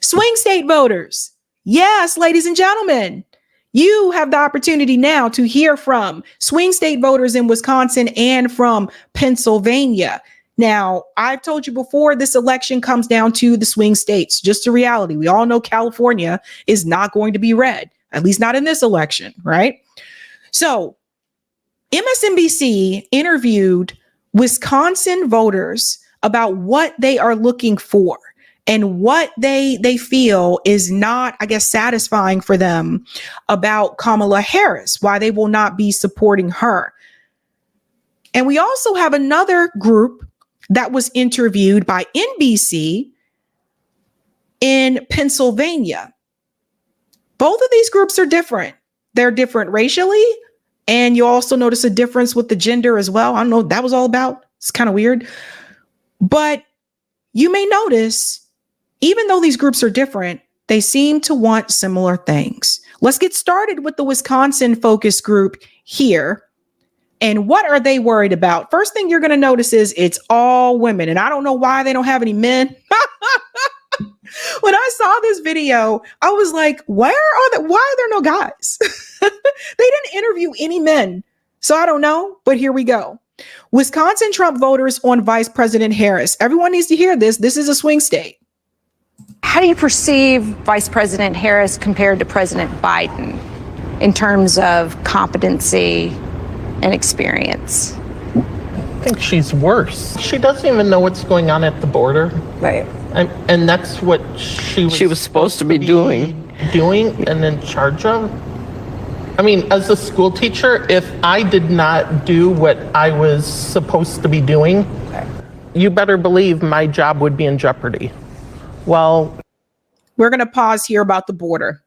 Swing state voters. Yes, ladies and gentlemen, you have the opportunity now to hear from swing state voters in Wisconsin and from Pennsylvania. Now, I've told you before, this election comes down to the swing states. Just a reality. We all know California is not going to be red, at least not in this election, right? So MSNBC interviewed Wisconsin voters about what they are looking for and what they feel is not, I guess, satisfying for them about Kamala Harris, why they will not be supporting her. And we also have another group that was interviewed by NBC in Pennsylvania. Both of these groups are different. They're different racially, and you also notice a difference with the gender as well. I don't know what that was all about. It's kind of weird. But you may notice, even though these groups are different, they seem to want similar things. Let's get started with the Wisconsin focus group here. And what are they worried about? First thing you're going to notice is it's all women. And I don't know why they don't have any men. When I saw this video, I was like, why are there no guys? They didn't interview any men. So I don't know, but here we go. Wisconsin Trump voters on Vice President Harris. Everyone needs to hear this. This is a swing state. How do you perceive Vice President Harris compared to President Biden in terms of competency and experience? I think she's worse. She doesn't even know what's going on at the border. Right. And that's what she was supposed to be doing and in charge of. I mean, as a school teacher, if I did not do what I was supposed to be doing, you better believe my job would be in jeopardy. Well, we're going to pause here about the border.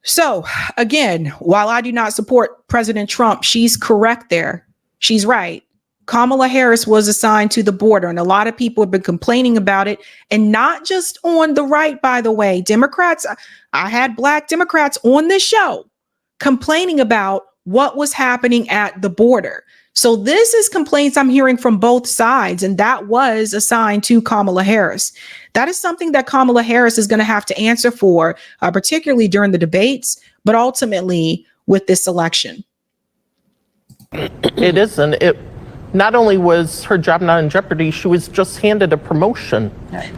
So again, while I do not support President Trump, she's correct there. She's right. Kamala Harris was assigned to the border, and a lot of people have been complaining about it, and not just on the right, by the way. Democrats, I had Black Democrats on this show complaining about what was happening at the border. So this is complaints I'm hearing from both sides, and that was assigned to Kamala Harris. That is something that Kamala Harris is going to have to answer for, particularly during the debates, but ultimately with this election. It isn't. It not only was her job not in jeopardy, she was just handed a promotion.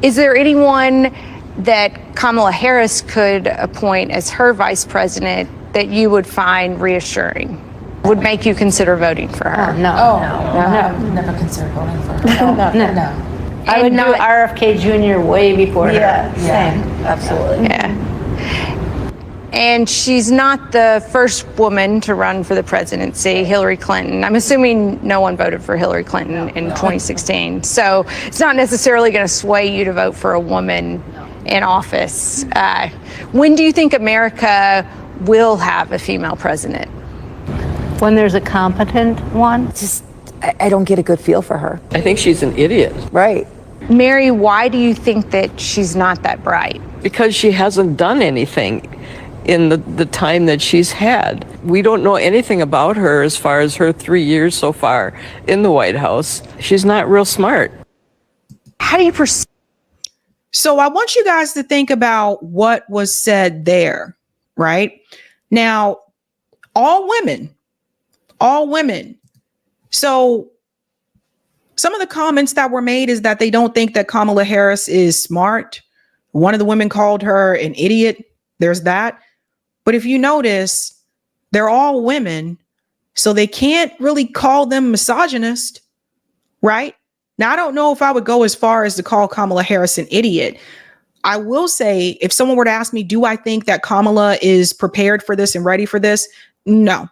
Is there anyone that Kamala Harris could appoint as her vice president that you would find reassuring, would make you consider voting for her? No. Never consider voting for her. No. I would do RFK Jr. way before her. Same. Absolutely. Yeah. And she's not the first woman to run for the presidency, Hillary Clinton. I'm assuming no one voted for Hillary Clinton in 2016. So it's not necessarily going to sway you to vote for a woman in office. When do you think America will have a female president? When there's a competent one. I don't get a good feel for her. I think she's an idiot. Right. Mary, why do you think that she's not that bright? Because she hasn't done anything in the time that she's had. We don't know anything about her as far as her 3 years so far in the White House. She's not real smart. How do you perceive? So I want you guys to think about what was said there, right? Now, all women. So some of the comments that were made is that they don't think that Kamala Harris is smart. One of the women called her an idiot. There's that. But if you notice, they're all women, so they can't really call them misogynist, right? Now, I don't know if I would go as far as to call Kamala Harris an idiot. I will say, if someone were to ask me, do I think that Kamala is prepared for this and ready for this? No.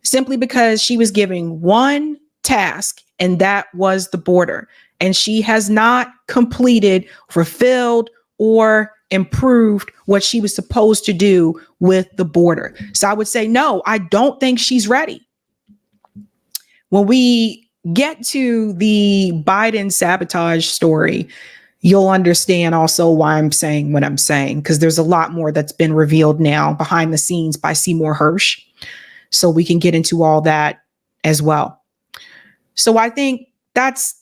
Simply because she was giving one task, and that was the border. And she has not completed, fulfilled, or improved what she was supposed to do with the border. So I would say, no, I don't think she's ready. When we get to the Biden sabotage story, you'll understand also why I'm saying what I'm saying, because there's a lot more that's been revealed now behind the scenes by Seymour Hersh. So we can get into all that as well. So I think that's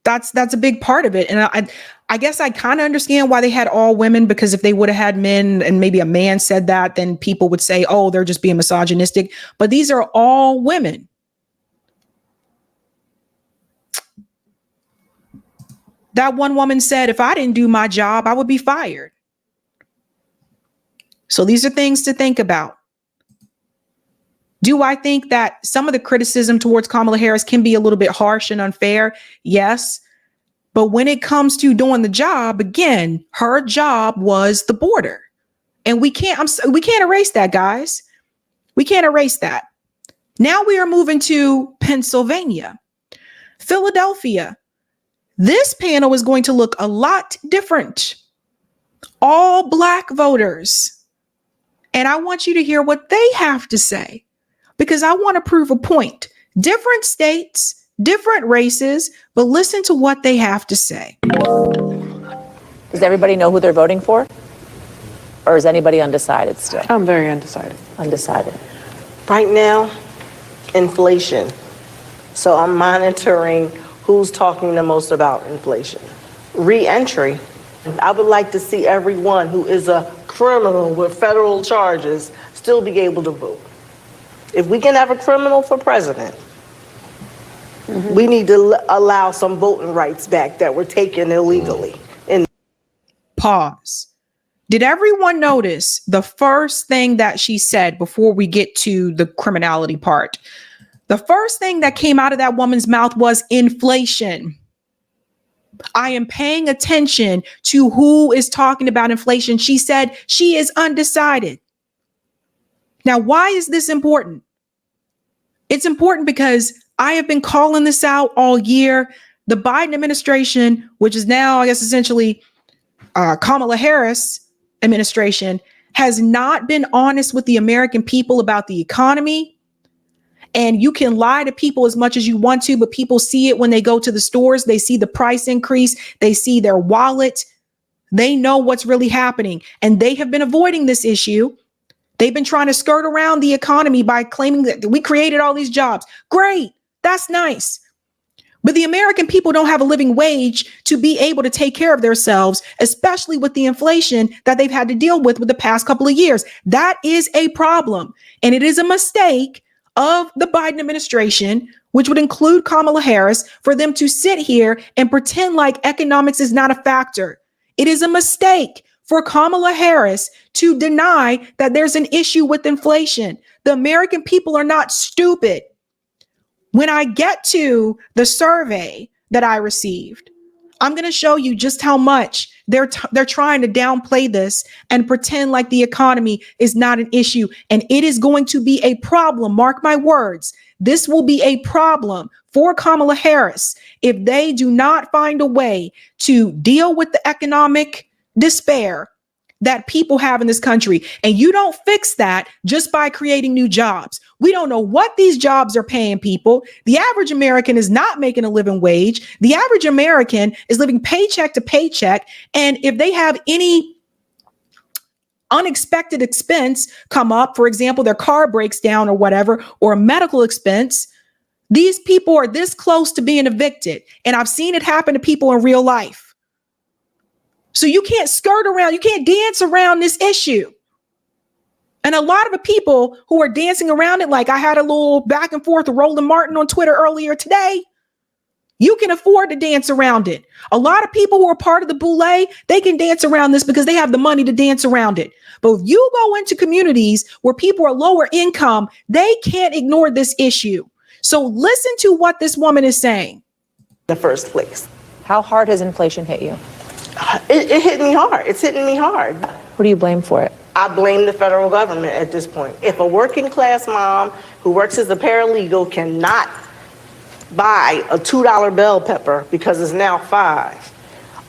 a big part of it. And I guess I kind of understand why they had all women, because if they would have had men and maybe a man said that, then people would say, oh, they're just being misogynistic. But these are all women. That one woman said, if I didn't do my job, I would be fired. So these are things to think about. Do I think that some of the criticism towards Kamala Harris can be a little bit harsh and unfair? Yes. But when it comes to doing the job, again, her job was the border. And we can't erase that, guys. We can't erase that. Now we are moving to Pennsylvania, Philadelphia. This panel is going to look a lot different. All Black voters. And I want you to hear what they have to say, because I want to prove a point. Different states, different races, but listen to what they have to say. Does everybody know who they're voting for? Or is anybody undecided still? I'm very undecided. Undecided. Right now, inflation. So I'm monitoring who's talking the most about inflation. Re-entry. I would like to see everyone who is a criminal with federal charges still be able to vote. If we can have a criminal for president, we need to allow some voting rights back that were taken illegally. Pause. Did everyone notice the first thing that she said before we get to the criminality part? The first thing that came out of that woman's mouth was inflation. I am paying attention to who is talking about inflation. She said she is undecided. Now, why is this important? It's important because I have been calling this out all year. The Biden administration, which is now, I guess, essentially Kamala Harris administration, has not been honest with the American people about the economy. And you can lie to people as much as you want to, but people see it when they go to the stores. They see the price increase. They see their wallet. They know what's really happening. And they have been avoiding this issue. They've been trying to skirt around the economy by claiming that we created all these jobs. Great. That's nice. But the American people don't have a living wage to be able to take care of themselves, especially with the inflation that they've had to deal with the past couple of years. That is a problem. And it is a mistake of the Biden administration, which would include Kamala Harris, for them to sit here and pretend like economics is not a factor. It is a mistake for Kamala Harris to deny that there's an issue with inflation. The American people are not stupid. When I get to the survey that I received, I'm going to show you just how much they're trying to downplay this and pretend like the economy is not an issue. And it is going to be a problem. Mark my words. This will be a problem for Kamala Harris if they do not find a way to deal with the economic despair that people have in this country. And you don't fix that just by creating new jobs. We don't know what these jobs are paying people. The average American is not making a living wage. The average American is living paycheck to paycheck. And if they have any unexpected expense come up, for example, their car breaks down or whatever, or a medical expense, these people are this close to being evicted. And I've seen it happen to people in real life. So you can't skirt around, you can't dance around this issue. And a lot of the people who are dancing around it, like I had a little back and forth with Roland Martin on Twitter earlier today, you can afford to dance around it. A lot of people who are part of the boule, they can dance around this because they have the money to dance around it. But if you go into communities where people are lower income, they can't ignore this issue. So listen to what this woman is saying. In the first place. How hard has inflation hit you? It hit me hard. It's hitting me hard. Who do you blame for it? I blame the federal government at this point. If a working class mom who works as a paralegal cannot buy a $2 bell pepper because it's now $5,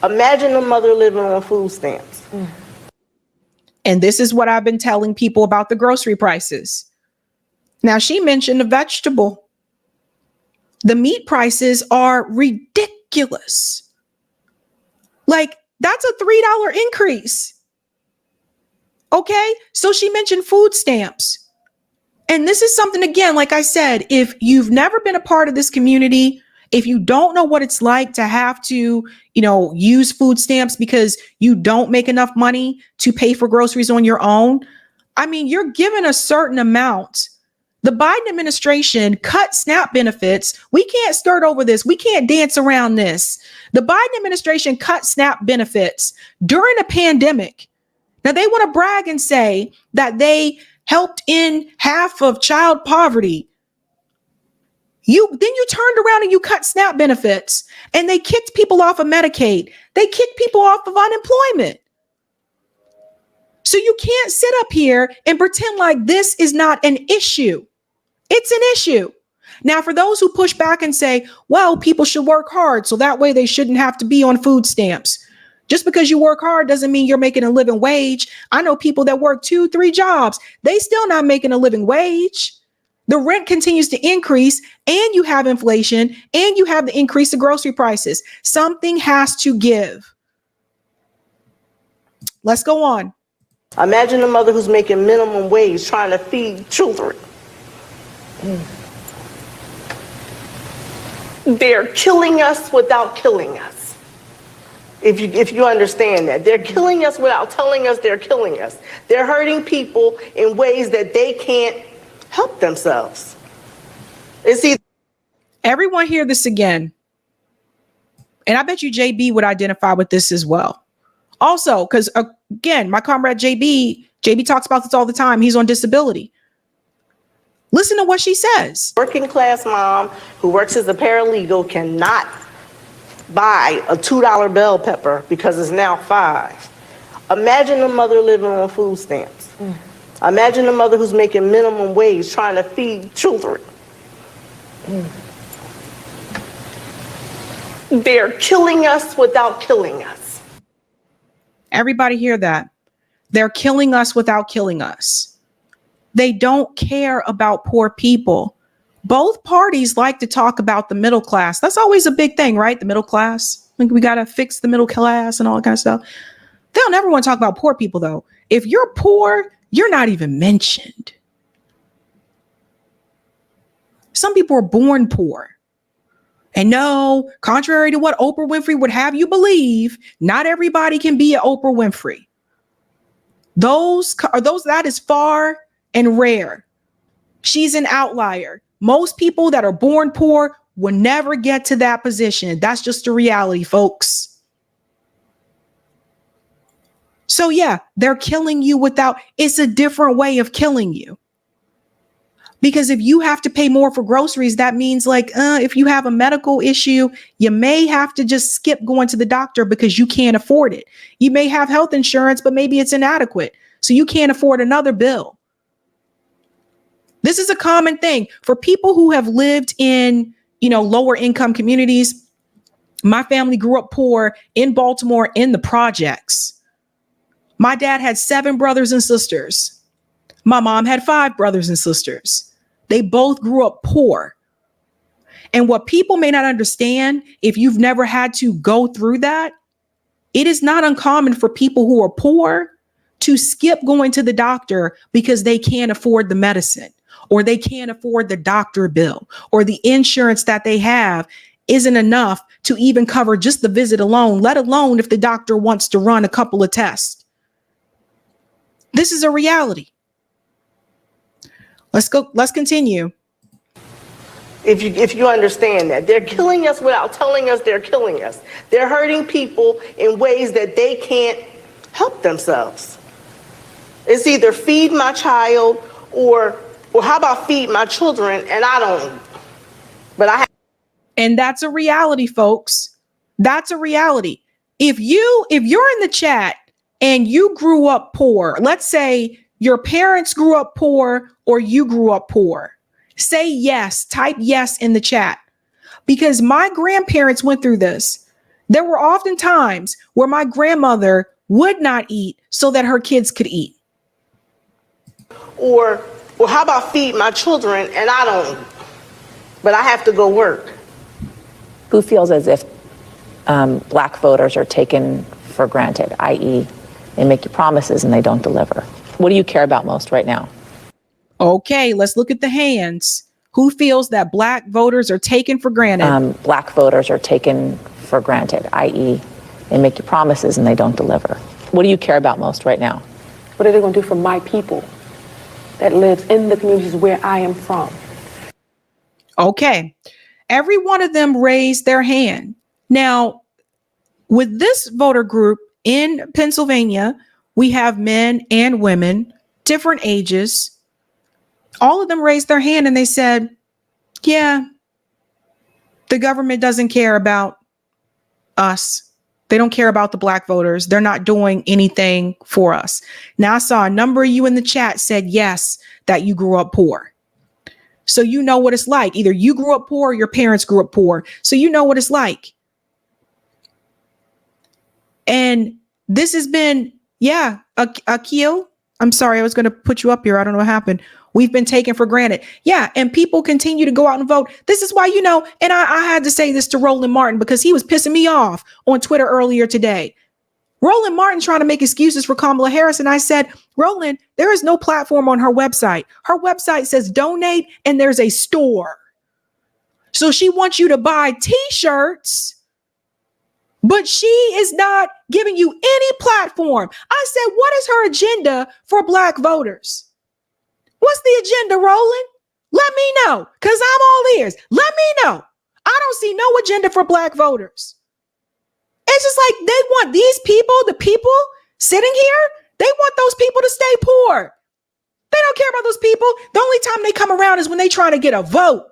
imagine a mother living on food stamps. And this is what I've been telling people about the grocery prices. Now, she mentioned the vegetable. The meat prices are ridiculous. Like, that's a $3 increase. Okay, so she mentioned food stamps. And this is something, again, like I said, if you've never been a part of this community If you don't know what it's like to have to, use food stamps because you don't make enough money to pay for groceries on your own, I mean, you're given a certain amount. The Biden administration cut SNAP benefits. We can't skirt over this. We can't dance around this. The Biden administration cut SNAP benefits during a pandemic. Now they want to brag and say that they helped end half of child poverty. You turned around and you cut SNAP benefits, and they kicked people off of Medicaid. They kicked people off of unemployment. So you can't sit up here and pretend like this is not an issue. It's an issue. Now, for those who push back and say, well, people should work hard, so that way they shouldn't have to be on food stamps. Just because you work hard doesn't mean you're making a living wage. I know people that work 2-3 jobs. They still not making a living wage. The rent continues to increase, and you have inflation, and you have the increase of grocery prices. Something has to give. Let's go on. Imagine a mother who's making minimum wage trying to feed children. They're killing us without killing us. If you understand that. They're killing us without telling us they're killing us. They're hurting people in ways that they can't help themselves. Everyone hear this again. And I bet you JB would identify with this as well. Also, because again, my comrade JB talks about this all the time. He's on disability. Listen to what she says. Working class mom who works as a paralegal cannot buy a $2 bell pepper because it's now $5. Imagine a mother living on food stamps. Imagine a mother who's making minimum wage trying to feed children. They're killing us without killing us. Everybody hear that? They're killing us without killing us. They don't care about poor people. Both parties like to talk about the middle class. That's always a big thing, right? The middle class. Like we got to fix the middle class and all that kind of stuff. They'll never want to talk about poor people, though. If you're poor, you're not even mentioned. Some people are born poor. And no, contrary to what Oprah Winfrey would have you believe, not everybody can be an Oprah Winfrey. That is far and rare. She's an outlier. Most people that are born poor will never get to that position. That's just the reality, folks. So yeah, they're killing you it's a different way of killing you. Because if you have to pay more for groceries, that means if you have a medical issue, you may have to just skip going to the doctor because you can't afford it. You may have health insurance, but maybe it's inadequate. So you can't afford another bill. This is a common thing for people who have lived in, lower income communities. My family grew up poor in Baltimore in the projects. My dad had 7 brothers and sisters. My mom had 5 brothers and sisters. They both grew up poor. And what people may not understand, if you've never had to go through that, it is not uncommon for people who are poor to skip going to the doctor because they can't afford the medicine, or they can't afford the doctor bill, or the insurance that they have isn't enough to even cover just the visit alone, let alone if the doctor wants to run a couple of tests. This is a reality. Let's continue. If you understand that. They're killing us without telling us they're killing us. They're hurting people in ways that they can't help themselves. It's either feed my child or how about feed my children, and I don't. And that's a reality, folks. That's a reality. If you're in the chat and you grew up poor, let's say your parents grew up poor or you grew up poor, say yes, type yes in the chat. Because my grandparents went through this. There were often times where my grandmother would not eat so that her kids could eat. Or how about feed my children and I don't, but I have to go work. Who feels as if Black voters are taken for granted, i.e. they make you promises and they don't deliver? What do you care about most right now? Okay, let's look at the hands. who feels that black voters are taken for granted. Black voters are taken for granted, i.e., they make you promises and they don't deliver. What do you care about most right now? What are they going to do for my people that lives in the communities where I am from? Okay. Every one of them raised their hand. Now, with this voter group in Pennsylvania, we have men and women, different ages. All of them raised their hand and they said, yeah, the government doesn't care about us. They don't care about the black voters. They're not doing anything for us. Now, I saw a number of you in the chat said, yes, that you grew up poor. So you know what it's like. Either you grew up poor or your parents grew up poor. So you know what it's like. And this has been, Akio, I'm sorry, I was going to put you up here. I don't know what happened. We've been taken for granted. Yeah. And people continue to go out and vote. This is why, and I had to say this to Roland Martin because he was pissing me off on Twitter earlier today. Roland Martin trying to make excuses for Kamala Harris. And I said, Roland, there is no platform on her website. Her website says donate and there's a store. So she wants you to buy t-shirts, but she is not giving you any platform. I said, what is her agenda for black voters? What's the agenda, Roland? Let me know, because I'm all ears. Let me know. I don't see no agenda for black voters. It's just like they want these people, the people sitting here, they want those people to stay poor. They don't care about those people. The only time they come around is when they trying to get a vote.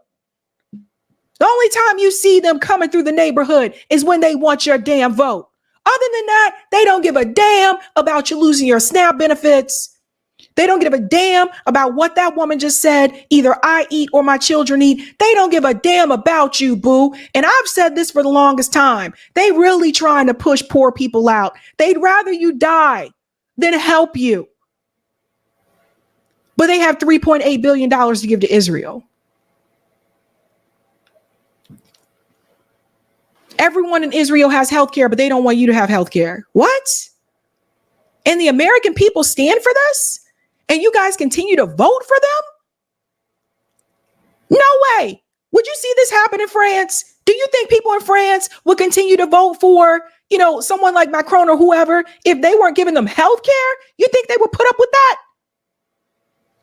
The only time you see them coming through the neighborhood is when they want your damn vote. Other than that, they don't give a damn about you losing your SNAP benefits. They don't give a damn about what that woman just said. Either I eat or my children eat. They don't give a damn about you, boo. And I've said this for the longest time. They really trying to push poor people out. They'd rather you die than help you. But they have $3.8 billion to give to Israel. Everyone in Israel has health care, but they don't want you to have health care. What? And the American people stand for this? And you guys continue to vote for them? No way. Would you see this happen in France? Do you think people in France would continue to vote for, someone like Macron or whoever if they weren't giving them health care? You think they would put up with that?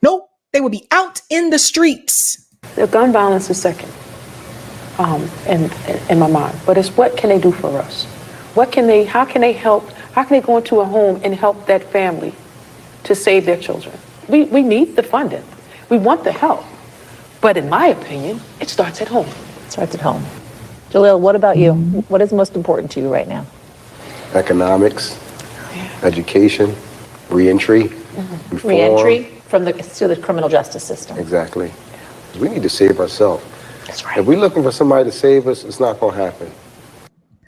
Nope. They would be out in the streets. The gun violence is second in my mind. But it's what can they do for us? How can they help? How can they go into a home and help that family to save their children? We need the funding. We want the help. But in my opinion, it starts at home. It starts at home. Jalil, what about you? What is most important to you right now? Economics, education, reentry, reform. Reentry to the criminal justice system. Exactly. We need to save ourselves. That's right. If we're looking for somebody to save us, it's not going to happen.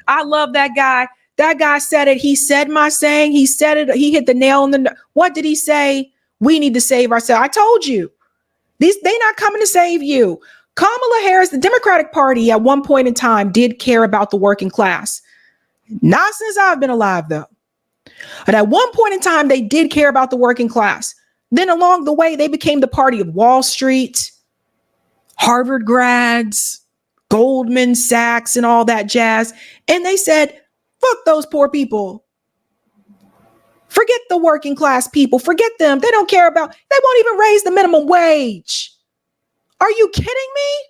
I love that guy. That guy said it. He said my saying. He said it. He hit the nail on the. What did he say? We need to save ourselves. I told you. They not coming to save you. Kamala Harris, the Democratic Party at one point in time did care about the working class. Not since I've been alive, though. But at one point in time, they did care about the working class. Then along the way, they became the party of Wall Street, Harvard grads, Goldman Sachs, and all that jazz. And they said, fuck those poor people. Forget the working class people. Forget them. They don't care about, they won't even raise the minimum wage. Are you kidding me?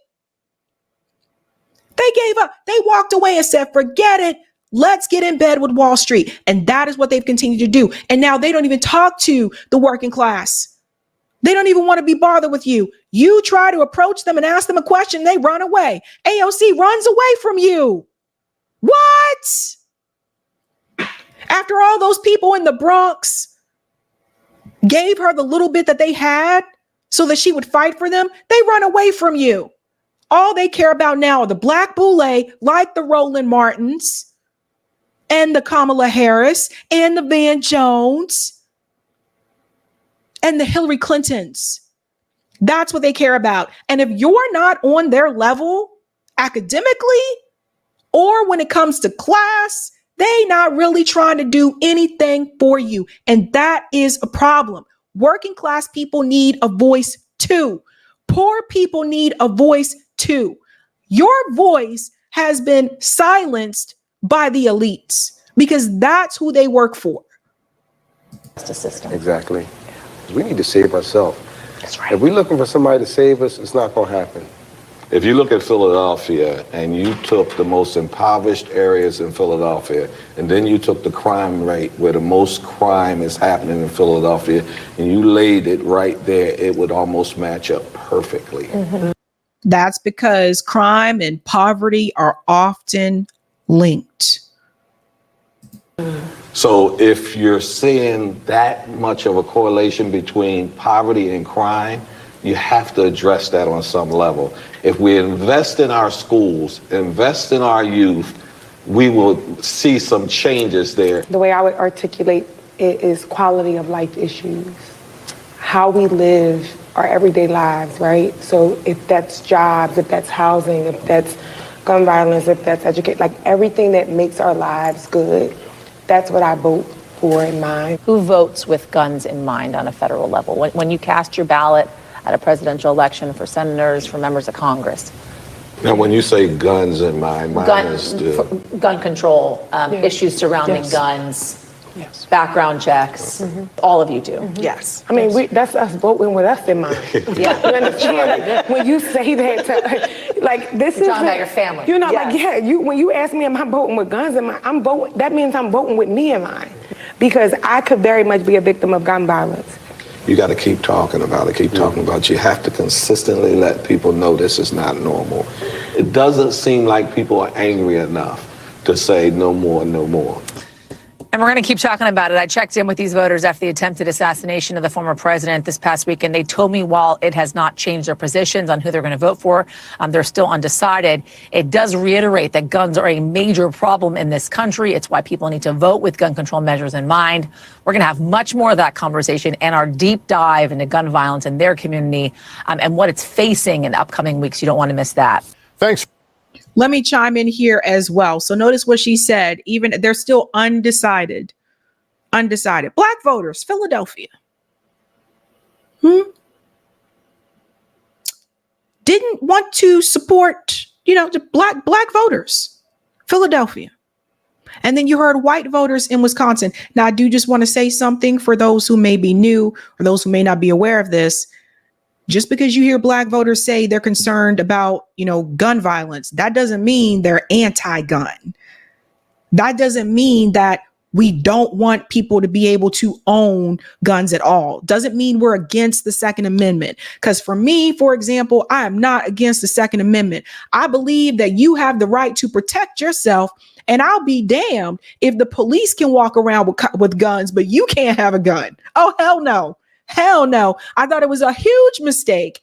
They gave up. They walked away and said, forget it. Let's get in bed with Wall Street. And that is what they've continued to do. And now they don't even talk to the working class. They don't even want to be bothered with you. You try to approach them and ask them a question, they run away. AOC runs away from you. What? After all those people in the Bronx gave her the little bit that they had so that she would fight for them, they run away from you. All they care about now are the black boule, like the Roland Martins and the Kamala Harris and the Van Jones and the Hillary Clintons. That's what they care about. And if you're not on their level academically or when it comes to class, they not really trying to do anything for you. And that is a problem. Working class people need a voice too. Poor people need a voice too. Your voice has been silenced by the elites because that's who they work for. Justice system. Exactly. We need to save ourselves. That's right. If we're looking for somebody to save us, it's not going to happen. If you look at Philadelphia and you took the most impoverished areas in Philadelphia, and then you took the crime rate where the most crime is happening in Philadelphia, and you laid it right there, it would almost match up perfectly. Mm-hmm. That's because crime and poverty are often linked. So if you're seeing that much of a correlation between poverty and crime, you have to address that on some level. If we invest in our schools, invest in our youth, we will see some changes there. The way I would articulate it is quality of life issues, how we live our everyday lives, right? So if that's jobs, if that's housing, if that's gun violence, if that's education, like everything that makes our lives good, that's what I vote for in mind. Who votes with guns in mind on a federal level? When you cast your ballot at a presidential election for senators, for members of Congress? Now, when you say guns in mind, mine is gun control, issues surrounding guns, background checks, all of you do. Yes. I mean, that's us voting with us in mind. Yeah. You understand? When you say that, like this is talking about your family. You know, like when you ask me, am I voting with guns in mind? I'm voting. That means I'm voting with me in mind, because I could very much be a victim of gun violence. You got to keep talking about it, keep talking about it. You have to consistently let people know this is not normal. It doesn't seem like people are angry enough to say no more, no more. And we're going to keep talking about it. I checked in with these voters after the attempted assassination of the former president this past week, and they told me while it has not changed their positions on who they're going to vote for, they're still undecided. It does reiterate that guns are a major problem in this country. It's why people need to vote with gun control measures in mind. We're going to have much more of that conversation and our deep dive into gun violence in their community and what it's facing in the upcoming weeks. You don't want to miss that. Thanks. Let me chime in here as well. So notice what she said. Even they're still undecided. Undecided. Black voters, Philadelphia. Didn't want to support, the black voters, Philadelphia. And then you heard white voters in Wisconsin. Now, I do just want to say something for those who may be new or those who may not be aware of this. Just because you hear black voters say they're concerned about, gun violence, that doesn't mean they're anti-gun. That doesn't mean that we don't want people to be able to own guns at all. Doesn't mean we're against the Second Amendment. Because for me, for example, I am not against the Second Amendment. I believe that you have the right to protect yourself. And I'll be damned if the police can walk around with guns, but you can't have a gun. Oh, hell no. Hell no. I thought it was a huge mistake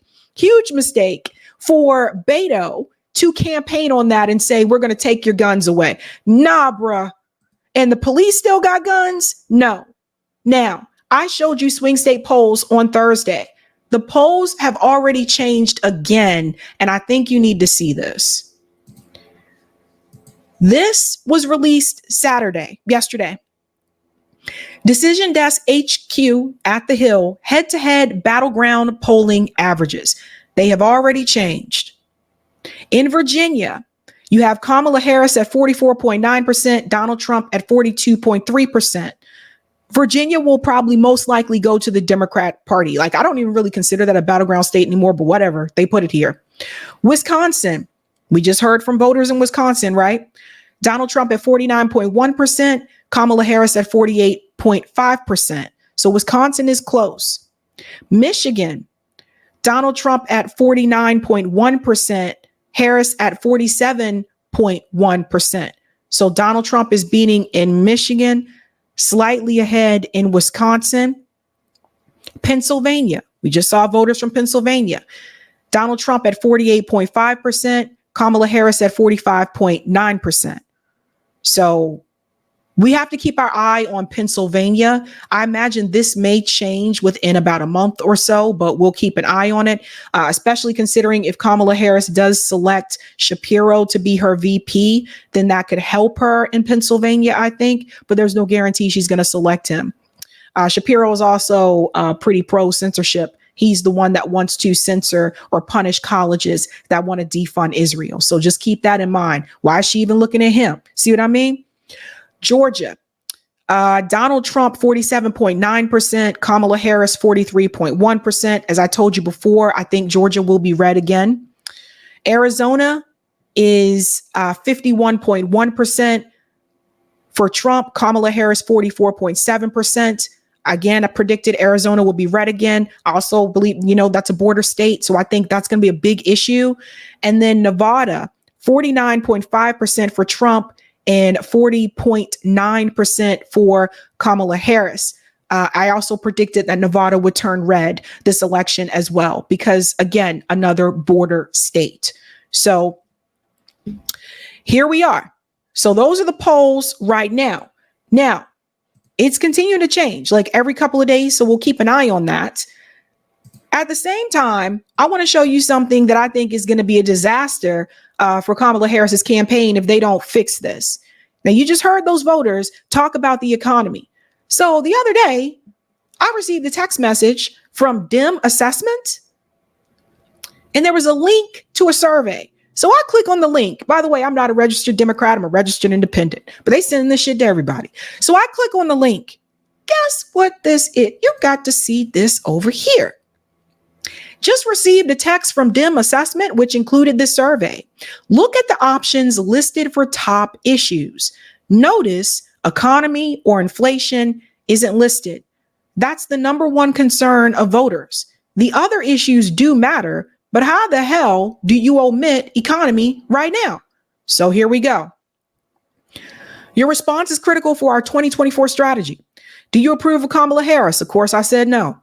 for Beto to campaign on that and say, we're going to take your guns away. Nah, bruh. And the police still got guns? No. Now, I showed you swing state polls on Thursday. The polls have already changed again, and I think you need to see this. This was released yesterday. Decision Desk HQ at the Hill head-to-head battleground polling averages. They have already changed. In Virginia, you have Kamala Harris at 44.9%, Donald Trump at 42.3%. Virginia will probably most likely go to the Democrat Party. I don't even really consider that a battleground state anymore, but whatever, they put it here. Wisconsin, we just heard from voters in Wisconsin, right? Donald Trump at 49.1%, Kamala Harris at 48.5%. So Wisconsin is close. Michigan, Donald Trump at 49.1%, Harris at 47.1%. So Donald Trump is beating in Michigan, slightly ahead in Wisconsin. Pennsylvania, we just saw voters from Pennsylvania. Donald Trump at 48.5%, Kamala Harris at 45.9%. So we have to keep our eye on Pennsylvania. I imagine this may change within about a month or so, but we'll keep an eye on it, especially considering if Kamala Harris does select Shapiro to be her VP, then that could help her in Pennsylvania, I think, but there's no guarantee she's going to select him. Shapiro is also pretty pro-censorship he's the one that wants to censor or punish colleges that want to defund Israel. So just keep that in mind. Why is she even looking at him? See what I mean? Georgia, Donald Trump, 47.9%, Kamala Harris, 43.1%. As I told you before, I think Georgia will be red again. Arizona is 51.1% for Trump, Kamala Harris, 44.7%. Again, I predicted Arizona will be red again. I also believe, that's a border state. So I think that's going to be a big issue. And then Nevada, 49.5% for Trump and 40.9% for Kamala Harris. I also predicted that Nevada would turn red this election as well, because again, another border state. So here we are. So those are the polls right now. Now, it's continuing to change like every couple of days. So we'll keep an eye on that. At the same time, I want to show you something that I think is going to be a disaster for Kamala Harris's campaign if they don't fix this. Now, you just heard those voters talk about the economy. So the other day, I received a text message from Dim Assessment, and there was a link to a survey. So I click on the link. By the way, I'm not a registered Democrat. I'm a registered independent, but they sending this shit to everybody. So I click on the link. Guess what this is? You got to see this over here. Just received a text from Dim Assessment, which included this survey. Look at the options listed for top issues. Notice economy or inflation isn't listed. That's the number one concern of voters. The other issues do matter, but how the hell do you omit economy right now? So here we go. Your response is critical for our 2024 strategy. Do you approve of Kamala Harris? Of course, I said no.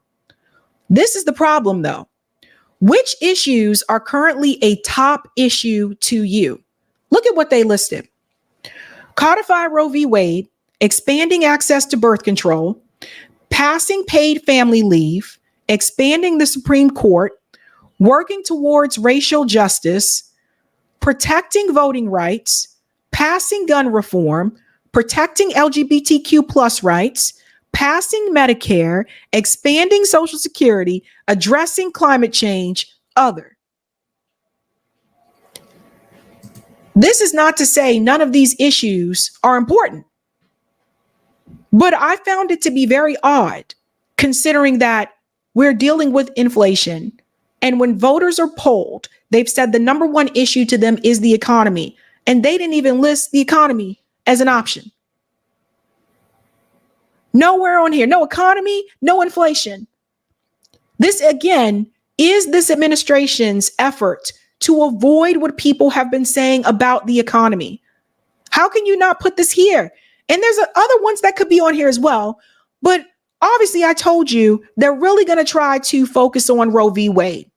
This is the problem, though. Which issues are currently a top issue to you? Look at what they listed. Codify Roe v. Wade, expanding access to birth control, passing paid family leave, expanding the Supreme Court, working towards racial justice, protecting voting rights, passing gun reform, protecting LGBTQ plus rights, passing Medicare, expanding Social Security, addressing climate change, other. This is not to say none of these issues are important, but I found it to be very odd considering that we're dealing with inflation. And when voters are polled, they've said the number one issue to them is the economy. And they didn't even list the economy as an option. Nowhere on here, no economy, no inflation. This, again, is this administration's effort to avoid what people have been saying about the economy. How can you not put this here? And there's other ones that could be on here as well. But obviously, I told you they're really going to try to focus on Roe v. Wade,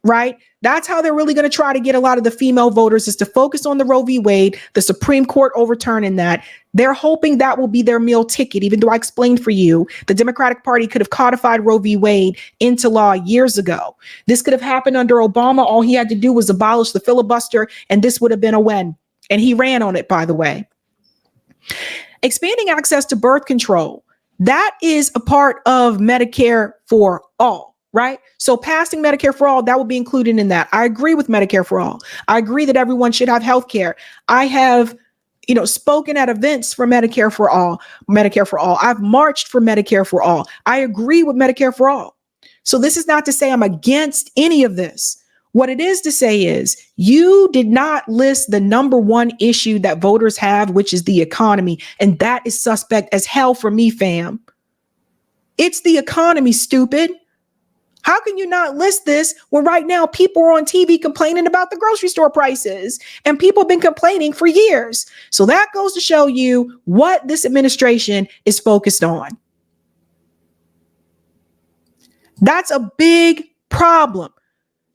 right? That's how they're really going to try to get a lot of the female voters, is to focus on the Roe v. Wade, the Supreme Court overturning that. They're hoping that will be their meal ticket, even though I explained for you the Democratic Party could have codified Roe v. Wade into law years ago. This could have happened under Obama. All he had to do was abolish the filibuster, and this would have been a win. And he ran on it, by the way. Expanding access to birth control. That is a part of Medicare for all, right? So passing Medicare for all, that will be included in that. I agree with Medicare for all. I agree that everyone should have health care. I have, spoken at events for Medicare for all, Medicare for all. I've marched for Medicare for all. I agree with Medicare for all. So this is not to say I'm against any of this. What it is to say is you did not list the number one issue that voters have, which is the economy. And that is suspect as hell for me, fam. It's the economy, stupid. How can you not list this when right now people are on TV complaining about the grocery store prices and people have been complaining for years? So that goes to show you what this administration is focused on. That's a big problem.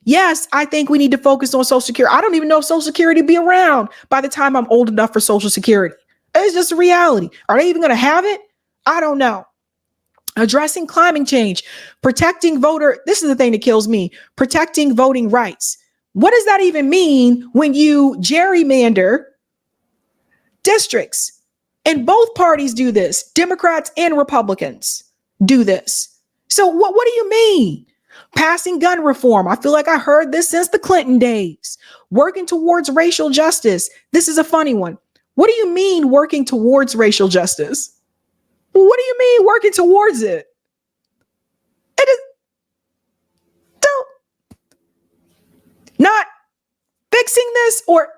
Yes, I think we need to focus on Social Security. I don't even know if Social Security will be around by the time I'm old enough for Social Security. It's just a reality. Are they even going to have it? I don't know. Addressing climate change, protecting voter. This is the thing that kills me. Protecting voting rights. What does that even mean when you gerrymander districts? And both parties do this. Democrats and Republicans do this. So what do you mean? Passing gun reform. I feel like I heard this since the Clinton days. Working towards racial justice. This is a funny one. What do you mean working towards racial justice? Well, what do you mean working towards it? It is don't not fixing this, or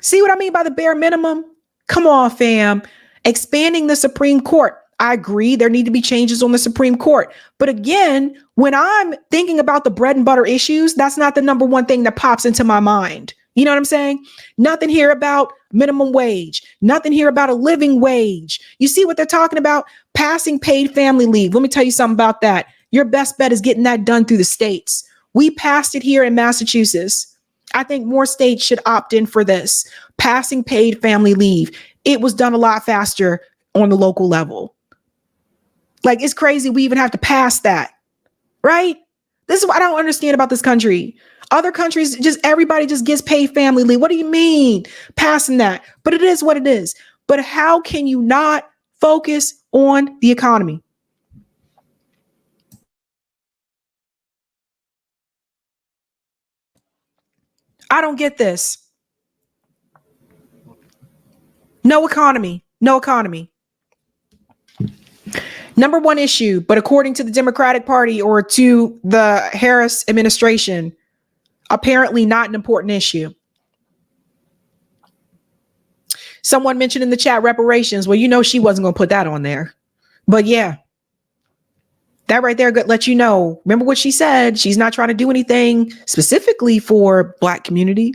see what I mean by the bare minimum? Come on, fam. Expanding the Supreme Court. I agree there need to be changes on the Supreme Court. But again, when I'm thinking about the bread and butter issues, that's not the number one thing that pops into my mind. You know what I'm saying? Nothing here about minimum wage. Nothing here about a living wage. You see what they're talking about? Passing paid family leave. Let me tell you something about that. Your best bet is getting that done through the states. We passed it here in Massachusetts. I think more states should opt in for this. Passing paid family leave. It was done a lot faster on the local level. Like, it's crazy we even have to pass that, right? This is what I don't understand about this country. Other countries, just everybody just gets paid family leave. What do you mean passing that? But it is what it is. But how can you not focus on the economy? I don't get this. No economy. No economy. Number one issue, but according to the Democratic Party or to the Harris administration, apparently not an important issue. Someone mentioned in the chat reparations. Well, you know she wasn't going to put that on there. But yeah, that right there let you know. Remember what she said? She's not trying to do anything specifically for Black community.